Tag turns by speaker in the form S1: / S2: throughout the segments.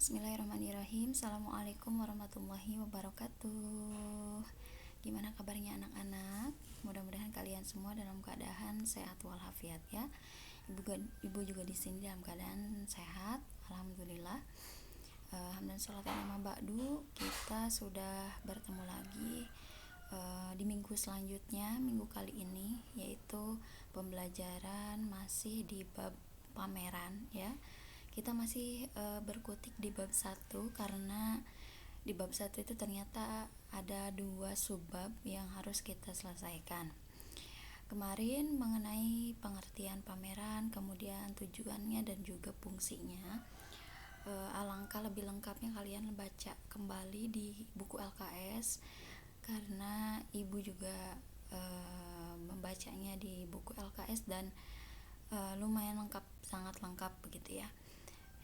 S1: Bismillahirrahmanirrahim. Assalamualaikum warahmatullahi wabarakatuh. Gimana kabarnya anak-anak? Mudah-mudahan kalian semua dalam keadaan sehat walafiat ya. Ibu juga di sini dalam keadaan sehat. Alhamdulillah. Hamdan sholat nama ba'du. Kita sudah bertemu lagi di minggu selanjutnya, minggu kali ini, yaitu pembelajaran masih di bab pameran ya. Kita masih berkutik di bab 1 karena di bab 1 itu ternyata ada 2 subbab yang harus kita selesaikan. Kemarin mengenai pengertian pameran, kemudian tujuannya dan juga fungsinya. Alangkah lebih lengkapnya kalian baca kembali di buku LKS karena ibu juga membacanya di buku LKS dan lumayan lengkap, sangat lengkap begitu ya.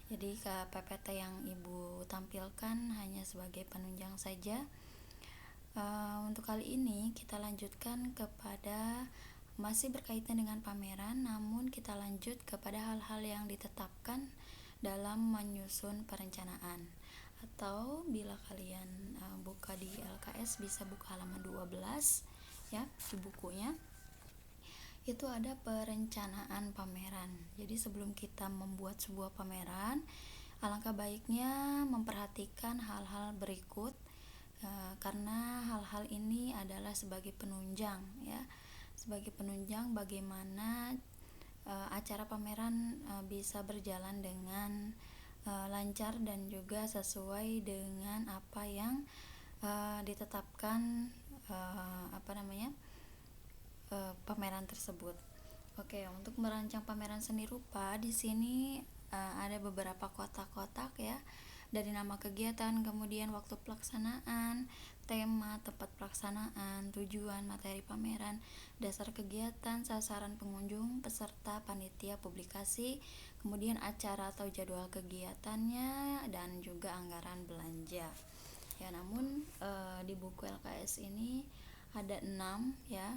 S1: Jadi PPT yang ibu tampilkan hanya sebagai penunjang saja. Untuk kali ini kita lanjutkan kepada masih berkaitan dengan pameran, namun kita lanjut kepada hal-hal yang ditetapkan dalam menyusun perencanaan. Atau bila kalian buka di LKS bisa buka halaman 12 ya di bukunya. Itu ada perencanaan pameran. Jadi sebelum kita membuat sebuah pameran, alangkah baiknya memperhatikan hal-hal berikut karena hal-hal ini adalah sebagai penunjang ya, sebagai penunjang bagaimana acara pameran bisa berjalan dengan lancar dan juga sesuai dengan apa yang ditetapkan pameran tersebut. Oke, untuk merancang pameran seni rupa di sini ada beberapa kotak-kotak ya. Dari nama kegiatan, kemudian waktu pelaksanaan, tema, tempat pelaksanaan, tujuan, materi pameran, dasar kegiatan, sasaran pengunjung, peserta, panitia, publikasi, kemudian acara atau jadwal kegiatannya, dan juga anggaran belanja. Ya, namun di buku LKS ini ada 6 ya.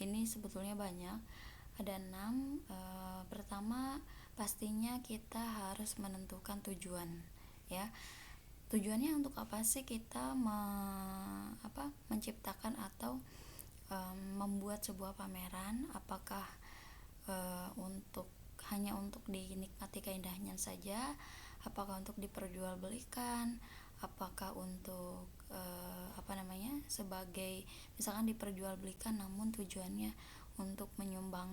S1: Ini sebetulnya banyak, ada 6. Pertama pastinya kita harus menentukan tujuan ya. Tujuannya untuk apa sih kita menciptakan atau membuat sebuah pameran? Apakah hanya untuk dinikmati keindahannya saja? Apakah untuk diperjualbelikan? Apakah untuk sebagai misalkan diperjualbelikan namun tujuannya untuk menyumbang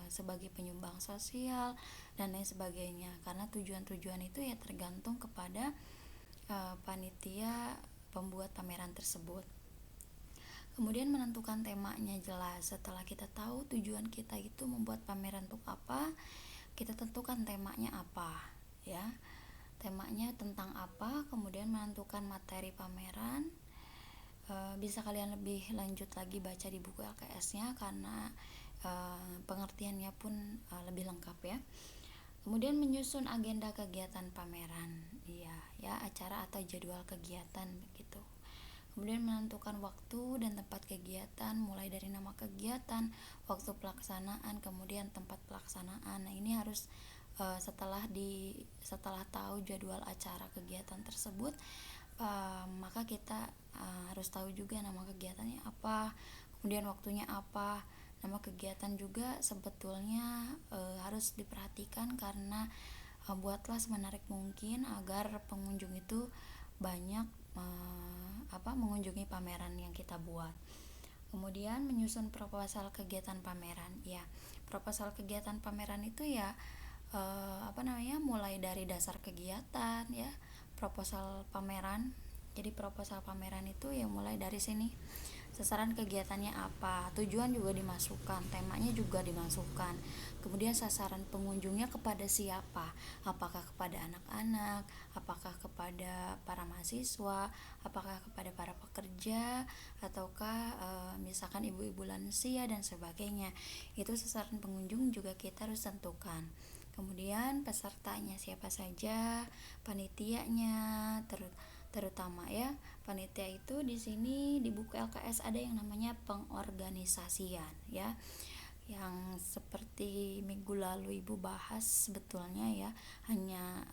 S1: sebagai penyumbang sosial dan lain sebagainya, karena tujuan-tujuan itu ya tergantung kepada panitia pembuat pameran tersebut. Kemudian menentukan temanya jelas. Setelah kita tahu tujuan kita itu membuat pameran untuk apa, kita tentukan temanya apa ya, temanya tentang apa, kemudian menentukan materi pameran. Bisa kalian lebih lanjut lagi baca di buku LKS-nya karena pengertiannya pun lebih lengkap ya. Kemudian menyusun agenda kegiatan pameran, ya acara atau jadwal kegiatan begitu. Kemudian menentukan waktu dan tempat kegiatan, mulai dari nama kegiatan, waktu pelaksanaan, kemudian tempat pelaksanaan. Nah, ini harus setelah tahu jadwal acara kegiatan tersebut, maka kita harus tahu juga nama kegiatannya apa, kemudian waktunya apa. Nama kegiatan juga sebetulnya harus diperhatikan karena buatlah semenarik mungkin agar pengunjung itu banyak mengunjungi pameran yang kita buat. Kemudian menyusun proposal kegiatan pameran. Ya, proposal kegiatan pameran itu ya mulai dari dasar kegiatan ya, proposal pameran. Jadi proposal pameran itu ya mulai dari sini. Sasaran kegiatannya apa, tujuan juga dimasukkan, temanya juga dimasukkan. Kemudian sasaran pengunjungnya kepada siapa, apakah kepada anak-anak, apakah kepada para mahasiswa, apakah kepada para pekerja, ataukah misalkan ibu-ibu lansia dan sebagainya. Itu sasaran pengunjung juga kita harus tentukan. Kemudian pesertanya siapa saja, panitianya terutama ya. Panitia itu di sini di buku LKS ada yang namanya pengorganisasian ya, yang seperti minggu lalu ibu bahas sebetulnya ya, hanya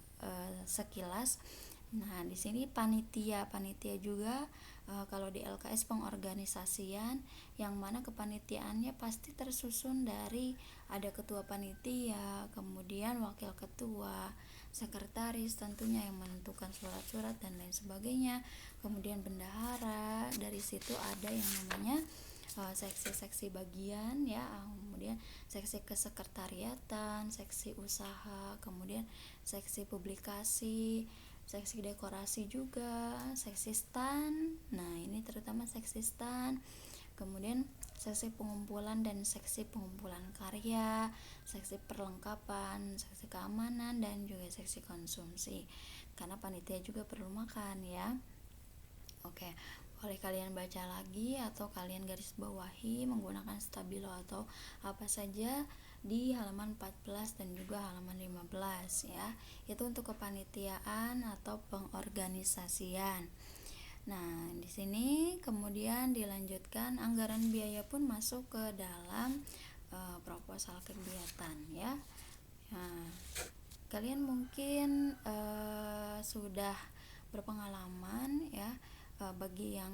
S1: sekilas. Nah, di sini panitia juga kalau di LKS pengorganisasian, yang mana kepanitiaannya pasti tersusun dari ada ketua panitia, kemudian wakil ketua, sekretaris tentunya yang menentukan surat-surat dan lain sebagainya, kemudian bendahara. Dari situ ada yang namanya seksi-seksi bagian ya, kemudian seksi kesekretariatan, seksi usaha, kemudian seksi publikasi, seksi dekorasi juga, seksi stand. Nah, ini terutama seksi stand. Kemudian seksi pengumpulan dan seksi pengumpulan karya, seksi perlengkapan, seksi keamanan, dan juga seksi konsumsi. Karena panitia juga perlu makan ya. Oke, boleh kalian baca lagi atau kalian garis bawahi menggunakan stabilo atau apa saja di halaman 14 dan juga halaman 15 ya. Itu untuk kepanitiaan atau pengorganisasian. Nah, di sini kemudian dilanjutkan anggaran biaya pun masuk ke dalam proposal kegiatan ya. Nah, kalian mungkin sudah berpengalaman ya, bagi yang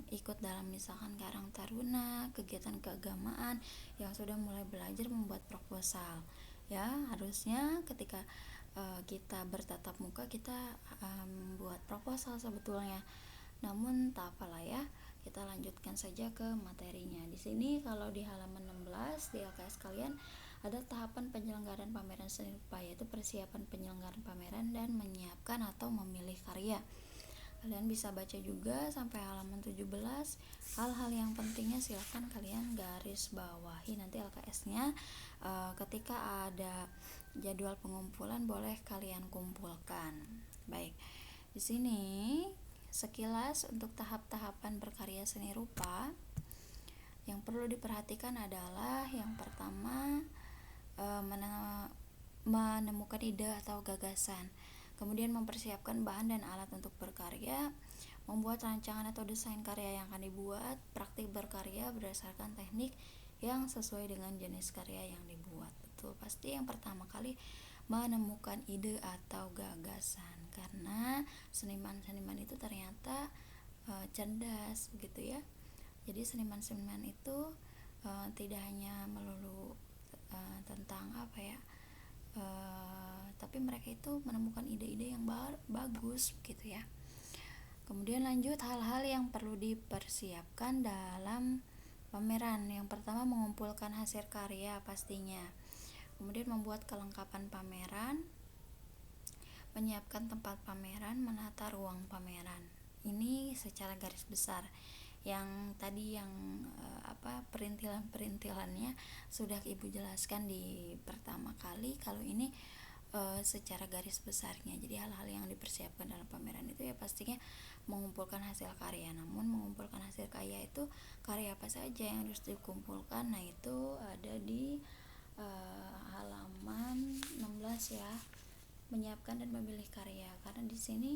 S1: ikut dalam misalkan Karang Taruna, kegiatan keagamaan yang sudah mulai belajar membuat proposal ya. Harusnya ketika kita bertatap muka kita membuat proposal sebetulnya. Namun tak apalah ya, kita lanjutkan saja ke materinya. Di sini kalau di halaman 16 di LKS kalian ada tahapan penyelenggaraan pameran seni rupa, yaitu persiapan penyelenggaraan pameran dan menyiapkan atau memilih karya. Kalian bisa baca juga sampai halaman 17. Hal-hal yang pentingnya silahkan kalian garis bawahi nanti LKS-nya. Ketika ada jadwal pengumpulan boleh kalian kumpulkan. Baik. Di sini sekilas untuk tahap-tahapan berkarya seni rupa yang perlu diperhatikan adalah yang pertama menemukan ide atau gagasan, kemudian mempersiapkan bahan dan alat untuk berkarya, membuat rancangan atau desain karya yang akan dibuat, praktik berkarya berdasarkan teknik yang sesuai dengan jenis karya yang dibuat. Betul, pasti yang pertama kali menemukan ide atau gagasan, karena seniman-seniman itu ternyata cerdas begitu ya. Jadi seniman-seniman itu tidak hanya melulu tentang apa ya, tapi mereka itu menemukan ide-ide yang bagus gitu ya. Kemudian lanjut hal-hal yang perlu dipersiapkan dalam pameran. Yang pertama mengumpulkan hasil karya pastinya, kemudian membuat kelengkapan pameran, menyiapkan tempat pameran, menata ruang pameran. Ini secara garis besar. Yang tadi yang perintilan-perintilannya sudah Ibu jelaskan di pertama kali. Kalau ini secara garis besarnya. Jadi hal-hal yang dipersiapkan dalam pameran itu ya pastinya mengumpulkan hasil karya. Namun mengumpulkan hasil karya itu karya apa saja yang harus dikumpulkan? Nah, itu ada di halaman 16 ya. Menyiapkan dan memilih karya, karena di sini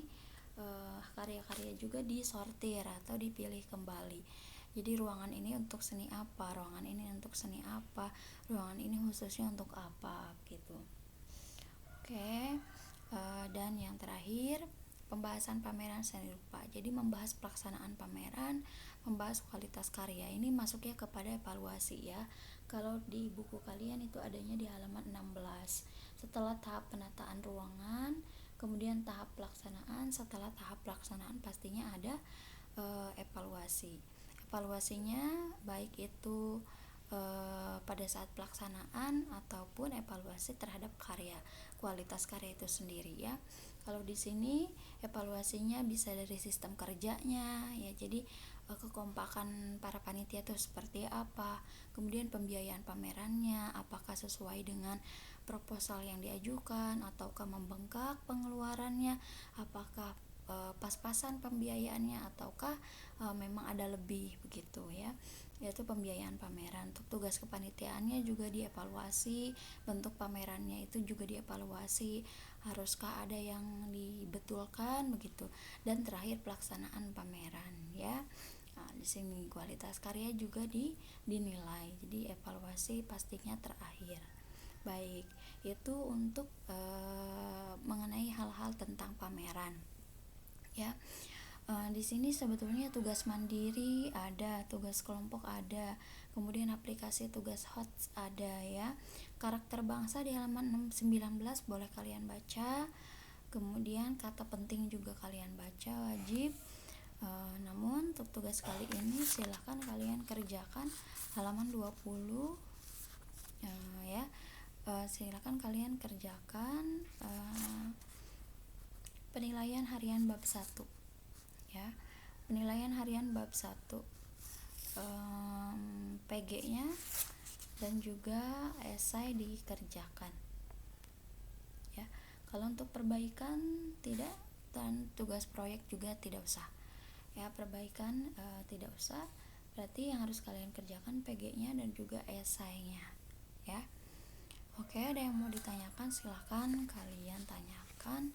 S1: karya-karya juga disortir atau dipilih kembali. Jadi ruangan ini untuk seni apa, ruangan ini untuk seni apa, ruangan ini khususnya untuk apa gitu. Oke, dan yang terakhir pembahasan pameran seni rupa. Jadi membahas pelaksanaan pameran, membahas kualitas karya. Ini masuknya kepada evaluasi ya. Kalau di buku kalian itu adanya di halaman 16. Setelah tahap penataan ruangan, kemudian tahap pelaksanaan. Setelah tahap pelaksanaan pastinya ada evaluasi. Evaluasinya baik itu pada saat pelaksanaan ataupun evaluasi terhadap karya, kualitas karya itu sendiri ya. Kalau di sini evaluasinya bisa dari sistem kerjanya ya, jadi kekompakan para panitia itu seperti apa, kemudian pembiayaan pamerannya apakah sesuai dengan proposal yang diajukan ataukah membengkak pengeluarannya, apakah pas-pasan pembiayaannya ataukah memang ada lebih begitu ya. Yaitu pembiayaan pameran. Untuk tugas kepanitiaannya juga dievaluasi, bentuk pamerannya itu juga dievaluasi, haruskah ada yang dibetulkan begitu, dan terakhir pelaksanaan pameran ya. Nah, di sini kualitas karya juga dinilai, jadi evaluasi pastinya terakhir. Baik, itu untuk mengenai hal-hal tentang pameran. ya. Di sini sebetulnya tugas mandiri ada, tugas kelompok ada, kemudian aplikasi tugas hot ada ya. Karakter bangsa di halaman 19 boleh kalian baca. Kemudian kata penting juga kalian baca, wajib. Namun untuk tugas kali ini silahkan kalian kerjakan halaman 20 ya. Silahkan kalian kerjakan penilaian harian bab 1 ya. Penilaian harian bab 1 PG-nya dan juga esai dikerjakan ya. Kalau untuk perbaikan tidak, dan tugas proyek juga tidak usah ya. Perbaikan tidak usah, berarti yang harus kalian kerjakan PG-nya dan juga esainya ya. Oke, ada yang mau ditanyakan silahkan kalian tanyakan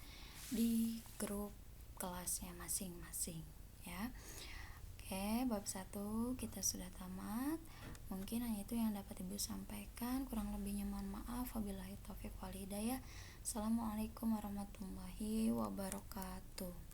S1: di grup kelasnya masing-masing ya. Oke, bab 1 kita sudah tamat. Mungkin hanya itu yang dapat Ibu sampaikan, kurang lebihnya mohon maaf. Wabillahi taufiq wal hidayah. Assalamualaikum warahmatullahi wabarakatuh.